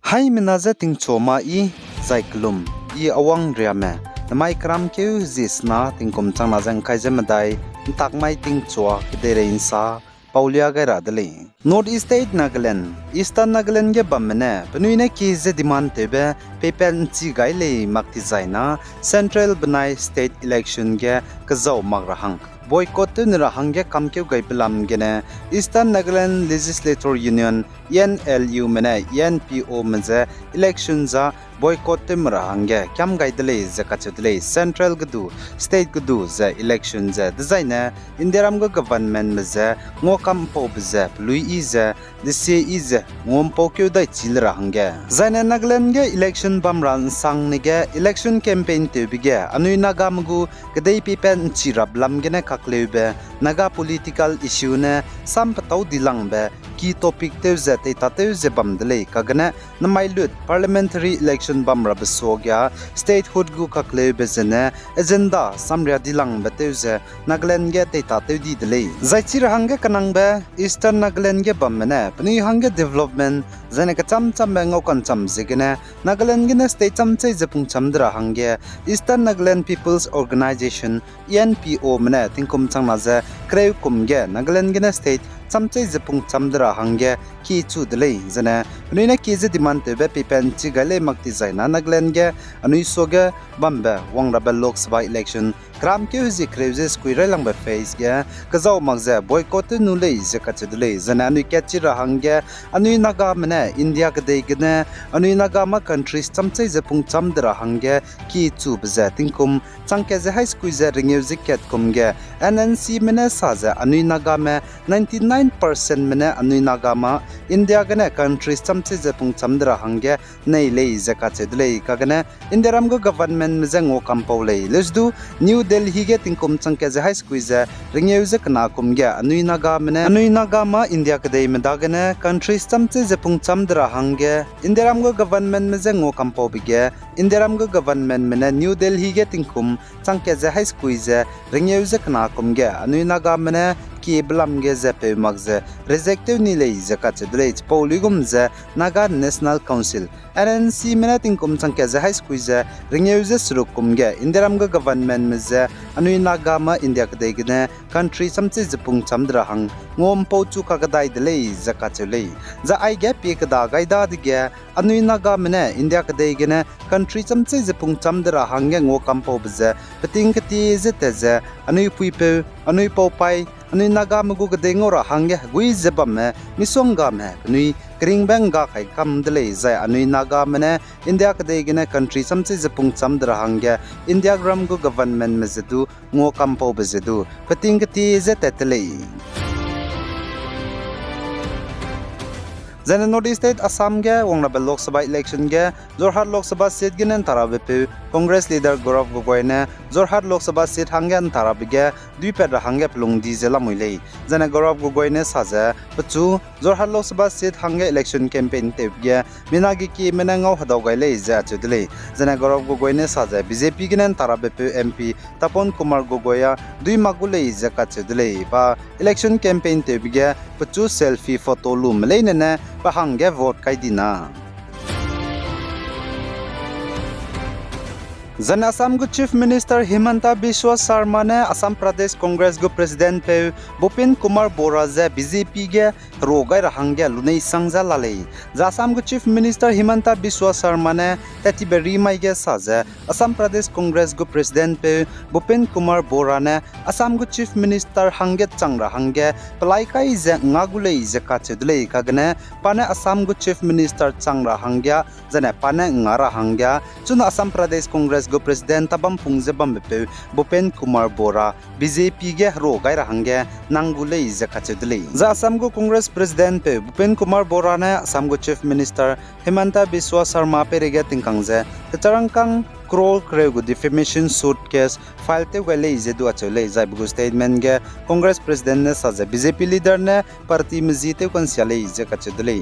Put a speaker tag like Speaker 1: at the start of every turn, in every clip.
Speaker 1: Hai minaza ting choma I zaiklum I awang riame namai kram keu zisna ting kumchang na jang khai jemadai takmai ting chua kidere insa paulia gaira dale North East State Nagaland Eastern Nagaland ge bamne panuina ki ze demand tebe pepen chi gaile makti zaina Central Banai State Election ge kazau magrahang boycott nirahang ge kamkeu gaipelam gene Eastern Nagaland Legislator Union NLU mene NPO menze election za boycott timrahange kyam gaidale zakachudle central gudu state gudu za election za designer indiram go government meze ngokam po bze lui ize dise ize ngompo kyu dai chilrahange zaina Nagaland ge election bamran sangnige election campaign tebige anui nagamgu gedai pipen chirablam gene kaklebe naga political issue ne sampatau dilangbe ki topic teuze te tateuze bamdele kagana namailut parliamentary election bamra besogya statehood gu kakle bezene agenda samria dilang beteuze Nagaland ge te tateudi dele zaichir hange kanangbe Eastern Nagaland ge bamne pani hange development zane ka cham ngau kan cham zigene Nagaland ge state cham chei jepung chamdra hange Eastern Nagaland People's Organization NPO mane tingkum changna je kreu kumge Nagaland ge state chamchei jepung chamdra hange ki chu dele zane nuina ki je demand tebe pipen chi gale makti zaina Nagaland ge anui soge bambe wangrabel lok sabha election kram ke huzi kreuze squirrel langbe face ge kazau magze boycott nu le je kachedle zane anui kechi ra hange anui naga mane India ge de gene anui naga ma countries chamchei jepung chamdra hange ki chu bze tingkum changke je high school je ringiuzik ket kumge NNC mane saje anui naga me 99% mane anui naga ma India gane countries chamche jepung chamdra hange nei lei zakate dlei kagane Indiaram go government mezango kampole lesdu New Delhi ge tingkum changke je high school je ringeu je kana kumge anui naga ma India ke dei medagane countries chamche jepung chamdra hange Indiaram go government mezango kampobige Indiaram go government mena New Delhi ge tingkum changke je high school je ringeu je kana kumge anui naga mena ki blam ge zepe magze rejective ni lei zakate dlei poligum ze Naga National Council NNC menating kum changke ze high school ze ringeu ze surukum ge Indiaram go government meze anui naga ma India kadai gene country samche jepung chamdra hang ngom po chu ka kadai dlei zakate lei za ai ge pe kada gaida dige anui naga mene India kadai gene country samche jepung chamdra hang ge ngo kampo bze peting kati ze teze anui puipe anui popai anui naga mugu gade ngora hange gui zebame misonga me nui kring benga khai kam dele zai anui naga mene India kade gene country samche jepung chamdra hange India gram go government mezedu ngo kampo bezedu pating kati ze tetele Zane North East State Assam ge wangrabel Lok Sabha election ge Jorhat Lok Sabha seat genen tarabepu Congress leader Gaurav Gogoi ne Jorhat Lok Sabha seat hangen tarabige dui pedra hange plung di zela muilei Zane Gaurav Gogoi ne saje pachu Jorhat Lok Sabha seat hange election campaign tebge minagi ki menangau hadau gaile ja chudle Zane Gaurav Gogoi ne saje BJP genen tarabepu MP Tapon Kumar Gogoya dui magulei jaka chudle ba election campaign tebge pachu selfie photo lum leine ne pahange vote kaidina Zan Assam go Chief Minister Himanta Biswa Sarma ne Assam Pradesh Congress go President pe Bupin Kumar Bora je BJP ge rogai rahange lunei sangja lalei za Assam go Chief Minister Himanta Biswa Sarma ne tatiberi mai ge saje Assam Pradesh Congress go President pe Bupin Kumar Bora ne Assam go Chief Minister hange changra hange palai kai je ngagulei je kachedlei kagne pane Assam go Chief Minister changra hangya jane pane ngara hangya chuna Assam Pradesh Congress go President tabam pungje bambe Bupin Kumar Bora BJP ge rogai rahange nangulei je kachedlei za Assam go Congress President pe Bupin Kumar Bora ne Assam go Chief Minister Himanta Biswa Sarma pe rege tingkangje charangkang Kroll Krego defamation suit case file te wele je du achole jai bugu statement ge Congress President ne saje BJP leader ne party mjite konsiale je kachedle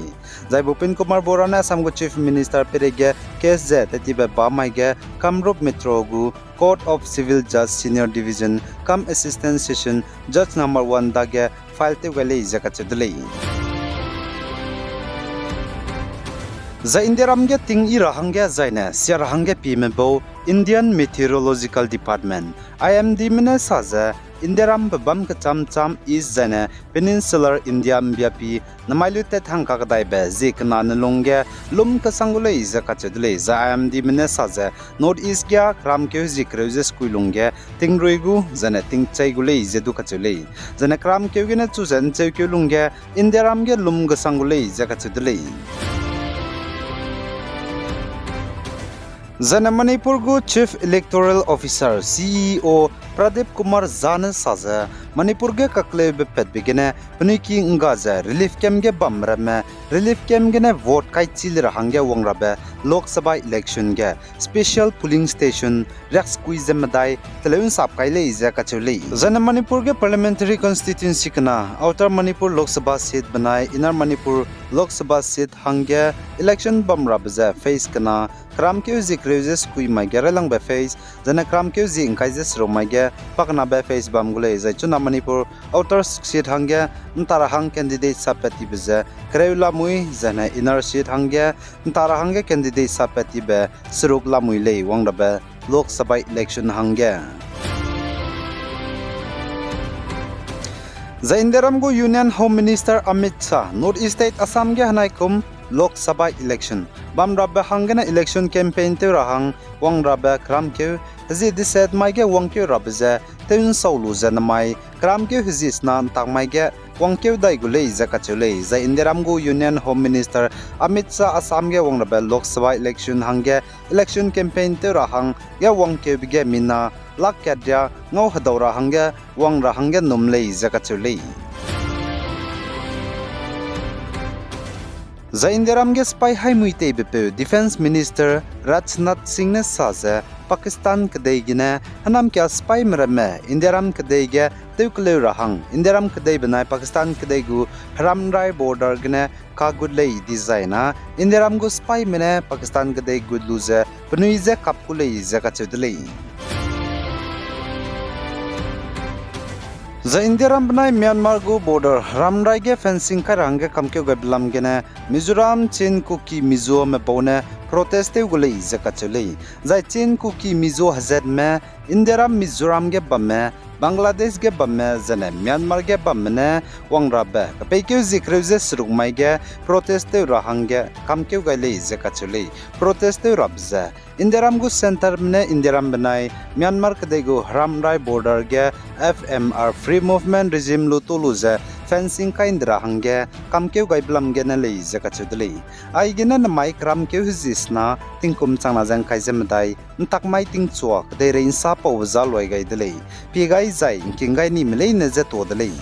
Speaker 1: jai Bupin Kumar Bora ne Assam go Chief Minister perege case je tetibe ba mai ge Kamrup Metro gu Court of Civil Judge Senior Division Kam Assistant Session Judge number 1 dage file te wele je kachedle za indiaram ge ting ira hangya zaina siar hangge pimebo Indian Meteorological Department IMD mene saza indiaram babam ka cham is zaina peninsular India mbiapi namailu te thangka kadai be zikna nalongge lum ka sangule iza kachedle za IMD mene saza north east gya kram ke zikreuze skuilungge tingruigu zana tingchai gule ize du kachule zana kram ke gene chuzen cheuke lungge indiaram ge lum ga sangule iza kachedle Zana Manipur Gu Chief Electoral Officer CEO Pradip Kumar Zana Saza Manipur ge kakle be pet begene puniki ngaza relief camp ge bamrame relief camp ge ne vote kai chil rahangge wangrabe Lok Sabha election ge special polling station rex quiz madai teleun sap kaile iza kachuli Zana Manipur ge parliamentary constituency kana outer Manipur Lok Sabha seat banai inner Manipur Lok Sabha seat hangge election bamrabe face kana kram ke zikreuses kui magera lang be face jana kram ke zi ingkaizes romage pakna be face bamgule zai chuna Manipur outer seat hangya ntara hang candidate sapati beze kreula mui jana inner seat hangya ntara hangya candidate sapati be suruk la mui lei wangda be Lok Sabha election hangya za indiaram go Union Home Minister Amit Shah North East State Assam ge hanaikum Lok Sabha election bam rabba hangana election campaign te rahang wang rabba kram ke zi diset mai ge wang ke rabza teun saulu zan mai kram ke hizis nan tak mai ge wang ke dai gule za kachule za indiaram go Union Home Minister Amit Shah Assam ge wang rabba Lok Sabha election hangge election campaign te rahang ge wang ke bige mina lak kadya ngau hadora hangge wang ra hangge numle za kachule za indiaram ge spy hai muite bepe defense minister Rajnath Singh ne saza Pakistan kadai gina hanam kya spy mrame indiaram kadai ge teukle rahang indiaram kadai banai Pakistan kadai gu haramrai border gina kagulei designa indiaram gu spy mene Pakistan kadai gudluze pnuize kapkulei zakachudlei za indiaram banai Myanmar go border ramrai ge fencing ka rangge kamke gablam gene Mizoram Chin Kuki Mizo me bone protest te gulei zakachulei za Chin Kuki Mizo hazard me indiaram Mizoram ge bamme Bangladesh ge bamme zane Myanmar ge bamme wangrabe kapekeu zikreuze surugmai ge protest te rahangge kamke gailei zakachulei protest te rabza indiaram go center mne indiaram banai Myanmar kadego haramrai border ge FMR free movement regime lutuluze fencing kaindra hangge kamkeu gaiblam ge na lei zakachudlei ai gena na mai kram keu hizisna tingkum changna jang kaizemdai ntakmai tingchuak de rein sa pawza loi gaidlei pi gai zai kingai ni mlei na je todlei